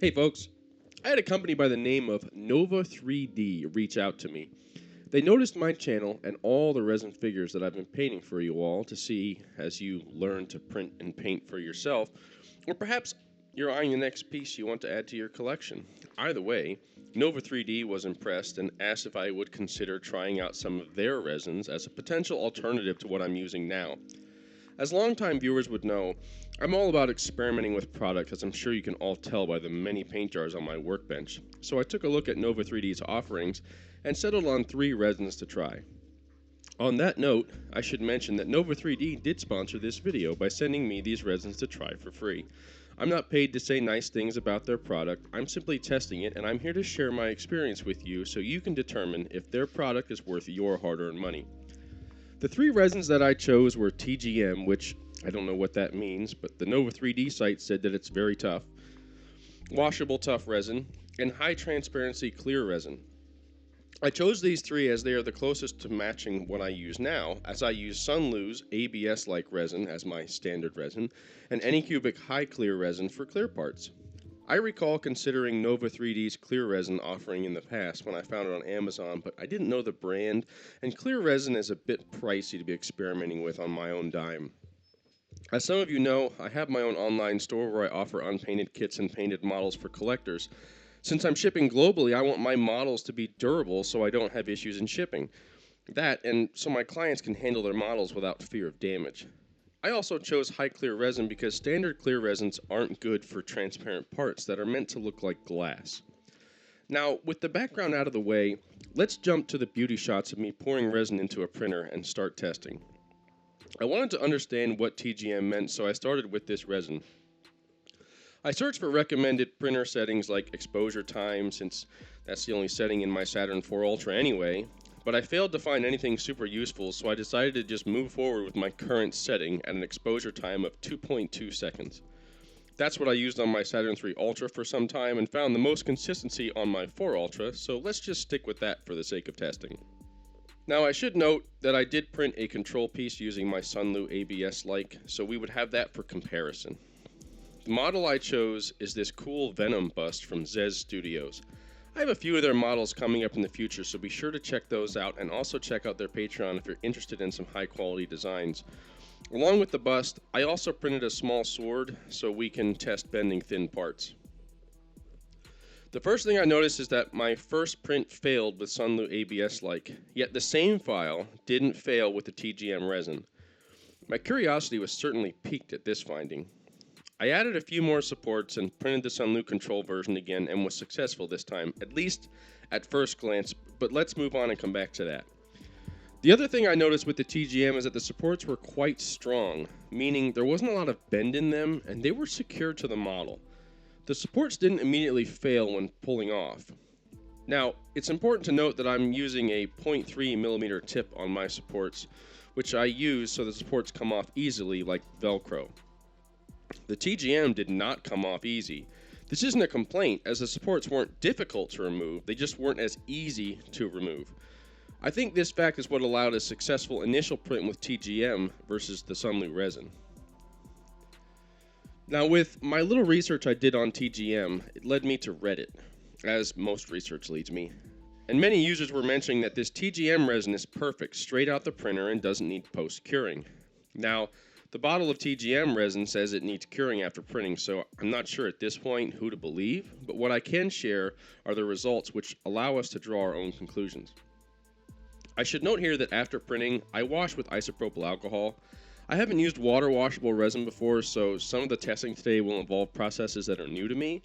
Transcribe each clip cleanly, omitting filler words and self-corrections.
Hey folks, I had a company by the name of Nova3D reach out to me. They noticed my channel and all the resin figures that I've been painting for you all to see as you learn to print and paint for yourself, or perhaps you're eyeing the next piece you want to add to your collection. Either way, Nova3D was impressed and asked if I would consider trying out some of their resins as a potential alternative to what I'm using now. As longtime viewers would know, I'm all about experimenting with product, as I'm sure you can all tell by the many paint jars on my workbench. So I took a look at Nova3D's offerings and settled on 3 resins to try. On that note, I should mention that Nova3D did sponsor this video by sending me these resins to try for free. I'm not paid to say nice things about their product, I'm simply testing it, and I'm here to share my experience with you so you can determine if their product is worth your hard-earned money. The 3 resins that I chose were TGM, which I don't know what that means, but the Nova3D site said that it's very tough, Washable tough resin, and high transparency clear resin. I chose these 3 as they are the closest to matching what I use now, as I use Sunlu's ABS-like resin as my standard resin, and Anycubic high clear resin for clear parts. I recall considering Nova3D's clear resin offering in the past when I found it on Amazon, but I didn't know the brand, and clear resin is a bit pricey to be experimenting with on my own dime. As some of you know, I have my own online store where I offer unpainted kits and painted models for collectors. Since I'm shipping globally, I want my models to be durable so I don't have issues in shipping. That, and so my clients can handle their models without fear of damage. I also chose high clear resin because standard clear resins aren't good for transparent parts that are meant to look like glass. Now, with the background out of the way, let's jump to the beauty shots of me pouring resin into a printer and start testing. I wanted to understand what TGM meant, so I started with this resin. I searched for recommended printer settings like exposure time, since that's the only setting in my Saturn IV Ultra anyway, but I failed to find anything super useful, so I decided to just move forward with my current setting at an exposure time of 2.2 seconds. That's what I used on my Saturn III Ultra for some time and found the most consistency on my 4 Ultra, so let's just stick with that for the sake of testing. Now I should note that I did print a control piece using my Sunlu ABS-like, so we would have that for comparison. The model I chose is this cool Venom bust from Zez Studios. I have a few of their models coming up in the future, so be sure to check those out and also check out their Patreon if you're interested in some high quality designs. Along with the bust, I also printed a small sword so we can test bending thin parts. The first thing I noticed is that my first print failed with Sunlu ABS-like, yet the same file didn't fail with the TGM resin. My curiosity was certainly piqued at this finding. I added a few more supports and printed the Sunlu control version again and was successful this time, at least at first glance, but let's move on and come back to that. The other thing I noticed with the TGM is that the supports were quite strong, meaning there wasn't a lot of bend in them and they were secured to the model. The supports didn't immediately fail when pulling off. Now, it's important to note that I'm using a 0.3mm tip on my supports, which I use so the supports come off easily like Velcro. The TGM did not come off easy. This isn't a complaint, as the supports weren't difficult to remove, they just weren't as easy to remove. I think this fact is what allowed a successful initial print with TGM versus the Sunlu resin. Now, with my little research I did on TGM, it led me to Reddit, as most research leads me. And many users were mentioning that this TGM resin is perfect straight out the printer and doesn't need post-curing. Now, the bottle of TGM resin says it needs curing after printing, so I'm not sure at this point who to believe, but what I can share are the results which allow us to draw our own conclusions. I should note here that after printing, I wash with isopropyl alcohol. I haven't used water washable resin before, so some of the testing today will involve processes that are new to me.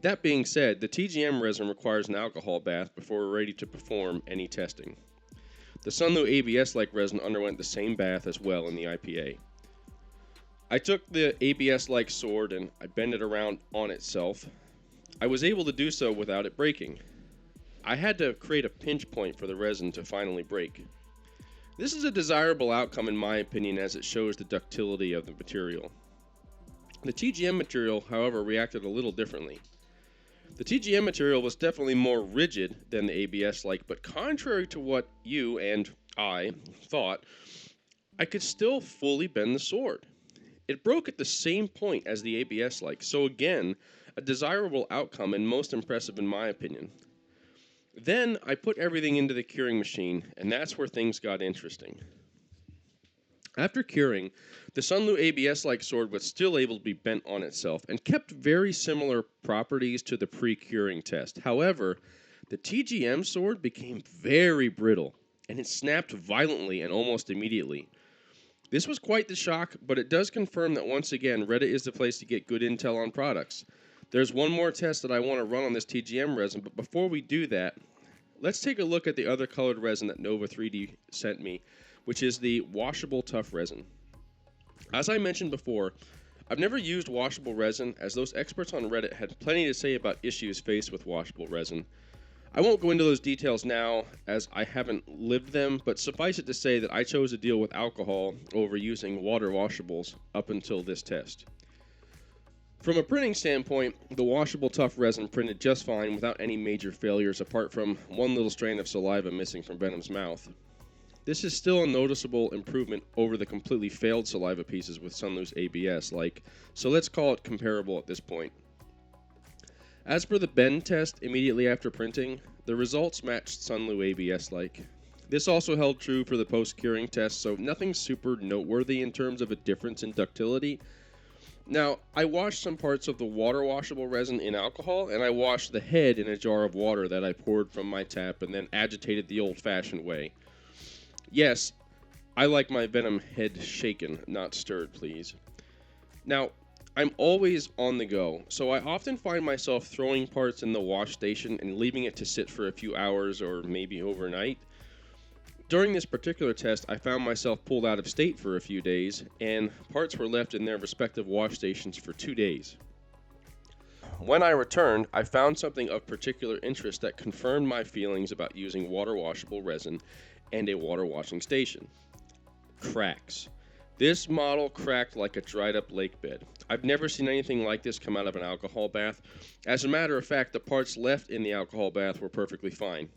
That being said, the TGM resin requires an alcohol bath before we're ready to perform any testing. The Sunlu ABS-like resin underwent the same bath as well in the IPA. I took the ABS-like sword and I bent it around on itself. I was able to do so without it breaking. I had to create a pinch point for the resin to finally break. This is a desirable outcome in my opinion, as it shows the ductility of the material. The TGM material, however, reacted a little differently. The TGM material was definitely more rigid than the ABS-like, but contrary to what you and I thought, I could still fully bend the sword. It broke at the same point as the ABS-like, so again, a desirable outcome and most impressive in my opinion. Then I put everything into the curing machine, and that's where things got interesting. After curing, the Sunlu ABS-like sword was still able to be bent on itself and kept very similar properties to the pre-curing test. However, the TGM sword became very brittle, and it snapped violently and almost immediately. This was quite the shock, but it does confirm that once again, Reddit is the place to get good intel on products. There's one more test that I want to run on this TGM resin, but before we do that, let's take a look at the other colored resin that Nova3D sent me, which is the Washable Tough Resin. As I mentioned before, I've never used washable resin, as those experts on Reddit had plenty to say about issues faced with washable resin. I won't go into those details now, as I haven't lived them, but suffice it to say that I chose to deal with alcohol over using water washables up until this test. From a printing standpoint, the Washable Tough Resin printed just fine without any major failures apart from one little strand of saliva missing from Venom's mouth. This is still a noticeable improvement over the completely failed saliva pieces with Sunlu's ABS-like, so let's call it comparable at this point. As for the bend test immediately after printing, the results matched Sunlu ABS-like. This also held true for the post-curing test, so nothing super noteworthy in terms of a difference in ductility. Now, I washed some parts of the water washable resin in alcohol, and I washed the head in a jar of water that I poured from my tap and then agitated the old-fashioned way. Yes, I like my Venom head shaken, not stirred, please. Now, I'm always on the go, so I often find myself throwing parts in the wash station and leaving it to sit for a few hours or maybe overnight. During this particular test, I found myself pulled out of state for a few days, and parts were left in their respective wash stations for 2 days. When I returned, I found something of particular interest that confirmed my feelings about using water washable resin and a water washing station. Cracks. This model cracked like a dried up lake bed. I've never seen anything like this come out of an alcohol bath. As a matter of fact, the parts left in the alcohol bath were perfectly fine.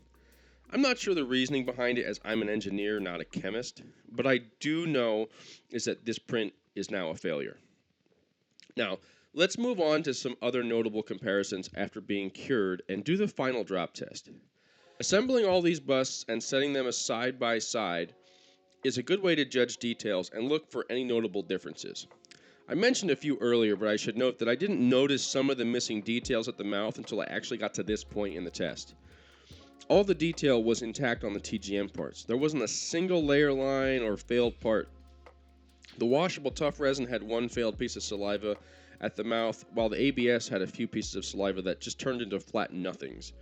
I'm not sure the reasoning behind it, as I'm an engineer, not a chemist, but I do know is that this print is now a failure. Now, let's move on to some other notable comparisons after being cured and do the final drop test. Assembling all these busts and setting them side by side is a good way to judge details and look for any notable differences. I mentioned a few earlier, but I should note that I didn't notice some of the missing details at the mouth until I actually got to this point in the test. All the detail was intact on the TGM parts. There wasn't a single layer line or failed part. The Washable Tough Resin had one failed piece of saliva at the mouth, while the ABS had a few pieces of saliva that just turned into flat nothings.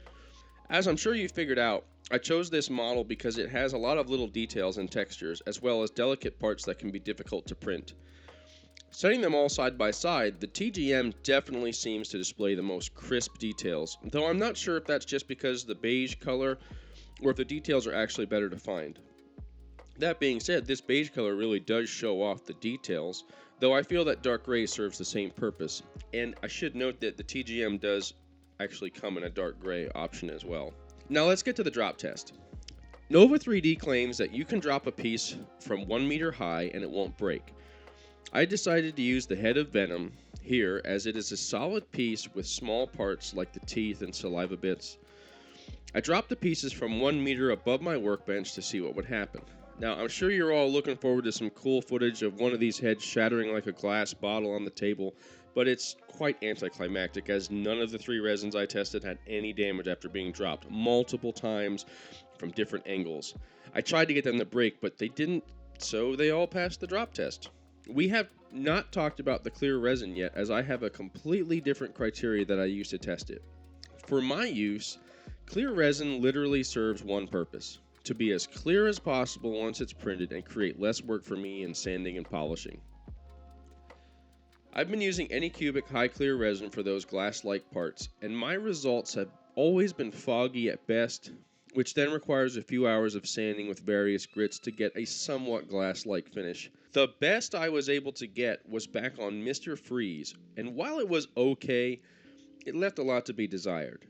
As I'm sure you figured out, I chose this model because it has a lot of little details and textures, as well as delicate parts that can be difficult to print. Setting them all side by side, the TGM definitely seems to display the most crisp details, though I'm not sure if that's just because of the beige color, or if the details are actually better defined. That being said, this beige color really does show off the details, though I feel that dark gray serves the same purpose, and I should note that the TGM does actually come in a dark gray option as well. Now let's get to the drop test. Nova3D claims that you can drop a piece from 1 meter high and it won't break. I decided to use the head of Venom here, as it is a solid piece with small parts like the teeth and saliva bits. I dropped the pieces from 1 meter above my workbench to see what would happen. Now, I'm sure you're all looking forward to some cool footage of one of these heads shattering like a glass bottle on the table, but it's quite anticlimactic, as none of the 3 resins I tested had any damage after being dropped multiple times from different angles. I tried to get them to break, but they didn't, so they all passed the drop test. We have not talked about the clear resin yet, as I have a completely different criteria that I use to test it. For my use, clear resin literally serves one purpose: to be as clear as possible once it's printed and create less work for me in sanding and polishing. I've been using Anycubic high clear resin for those glass-like parts, and my results have always been foggy at best, which then requires a few hours of sanding with various grits to get a somewhat glass-like finish. The best I was able to get was back on Mr. Freeze, and while it was okay, it left a lot to be desired.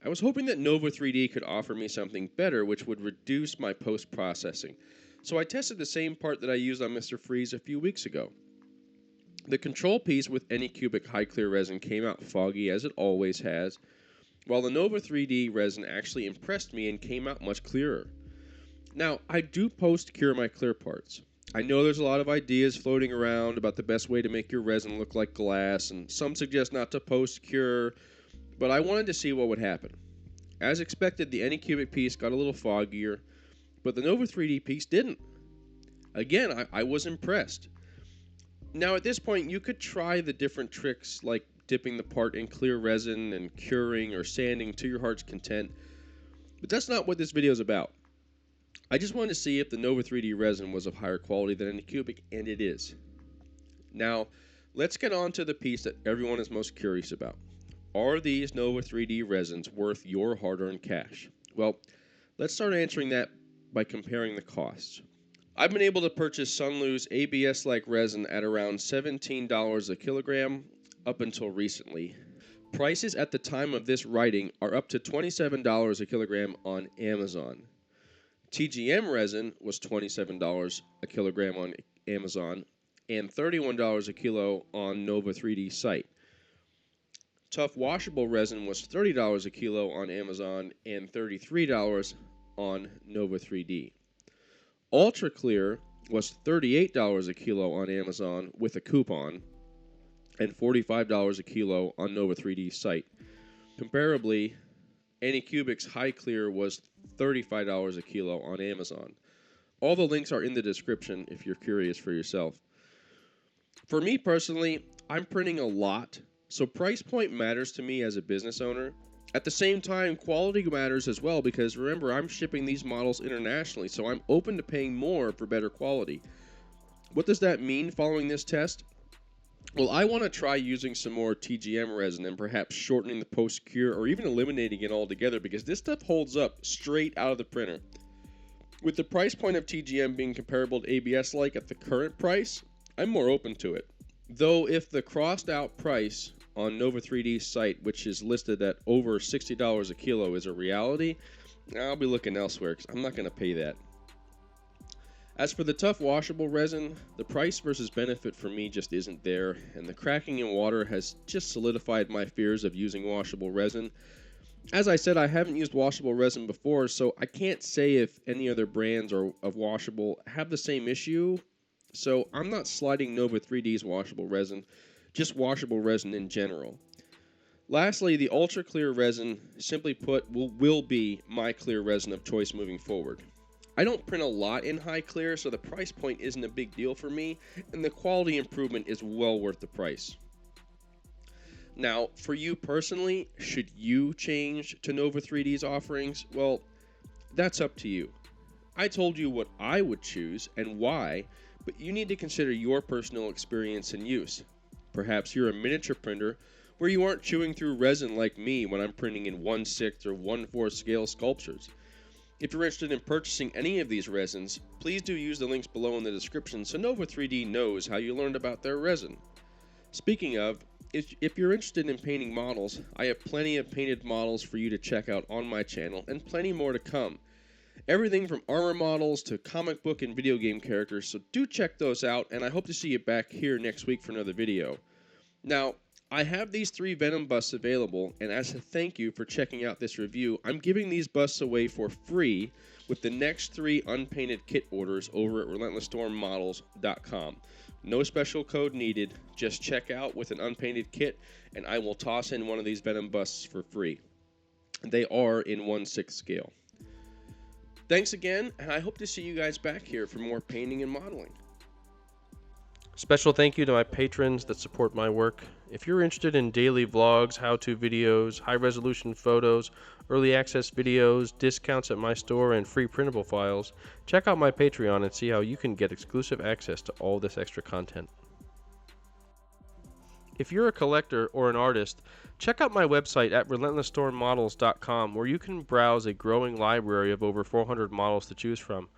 I was hoping that Nova3D could offer me something better which would reduce my post-processing, so I tested the same part that I used on Mr. Freeze a few weeks ago. The control piece with Anycubic high clear resin came out foggy, as it always has, while the Nova3D resin actually impressed me and came out much clearer. Now, I do post-cure my clear parts. I know there's a lot of ideas floating around about the best way to make your resin look like glass, and some suggest not to post-cure, but I wanted to see what would happen. As expected, the Anycubic piece got a little foggier, but the Nova3D piece didn't. Again, I was impressed. Now, at this point, you could try the different tricks like dipping the part in clear resin and curing or sanding to your heart's content, but that's not what this video is about. I just wanted to see if the Nova3D resin was of higher quality than Anycubic, and it is. Now, let's get on to the piece that everyone is most curious about. Are these Nova3D resins worth your hard-earned cash? Well, let's start answering that by comparing the costs. I've been able to purchase Sunlu's ABS-like resin at around $17 a kilogram up until recently. Prices at the time of this writing are up to $27 a kilogram on Amazon. TGM resin was $27 a kilogram on Amazon and $31 a kilo on Nova3D's site. Tough washable resin was $30 a kilo on Amazon and $33 on Nova3D. Ultra Clear was $38 a kilo on Amazon with a coupon and $45 a kilo on Nova3D's site. Comparably, Anycubic's High Clear was $35 a kilo on Amazon. All the links are in the description if you're curious for yourself. For me personally, I'm printing a lot, so price point matters to me as a business owner. At the same time, quality matters as well because remember, I'm shipping these models internationally, so I'm open to paying more for better quality. What does that mean following this test? Well, I want to try using some more TGM resin and perhaps shortening the post-cure or even eliminating it altogether because this stuff holds up straight out of the printer. With the price point of TGM being comparable to ABS-like at the current price, I'm more open to it. Though if the crossed out price on Nova3D's site, which is listed at over $60 a kilo, is a reality, I'll be looking elsewhere because I'm not going to pay that. As for the tough washable resin, the price versus benefit for me just isn't there, and the cracking in water has just solidified my fears of using washable resin. As I said, I haven't used washable resin before, so I can't say if any other brands of washable have the same issue, so I'm not sliding Nova3D's washable resin, just washable resin in general. Lastly, the ultra clear resin, simply put, will be my clear resin of choice moving forward. I don't print a lot in high clear, so the price point isn't a big deal for me, and the quality improvement is well worth the price. Now, for you personally, should you change to Nova3D's offerings? Well, that's up to you. I told you what I would choose and why, but you need to consider your personal experience and use. Perhaps you're a miniature printer where you aren't chewing through resin like me when I'm printing in 1/6 or 1/4 scale sculptures. If you're interested in purchasing any of these resins, please do use the links below in the description so Nova3D knows how you learned about their resin. Speaking of, if you're interested in painting models, I have plenty of painted models for you to check out on my channel and plenty more to come. Everything from armor models to comic book and video game characters, so do check those out, and I hope to see you back here next week for another video. Now, I have these 3 Venom busts available, and as a thank you for checking out this review, I'm giving these busts away for free with the next 3 unpainted kit orders over at RelentlessStormModels.com. No special code needed, just check out with an unpainted kit, and I will toss in one of these Venom busts for free. They are in 1/6 scale. Thanks again, and I hope to see you guys back here for more painting and modeling. Special thank you to my patrons that support my work. If you're interested in daily vlogs, how-to videos, high-resolution photos, early access videos, discounts at my store, and free printable files, check out my Patreon and see how you can get exclusive access to all this extra content. If you're a collector or an artist, check out my website at RelentlessStormModels.com where you can browse a growing library of over 400 models to choose from.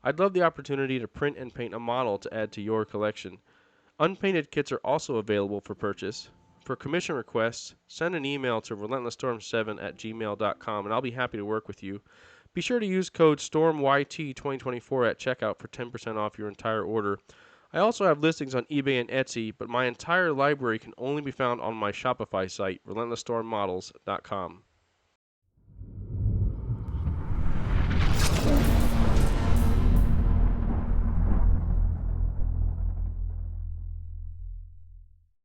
I'd love the opportunity to print and paint a model to add to your collection. Unpainted kits are also available for purchase. For commission requests, send an email to relentlessstorm7@gmail.com and I'll be happy to work with you. Be sure to use code STORMYT2024 at checkout for 10% off your entire order. I also have listings on eBay and Etsy, but my entire library can only be found on my Shopify site, relentlessstoremmodels.com.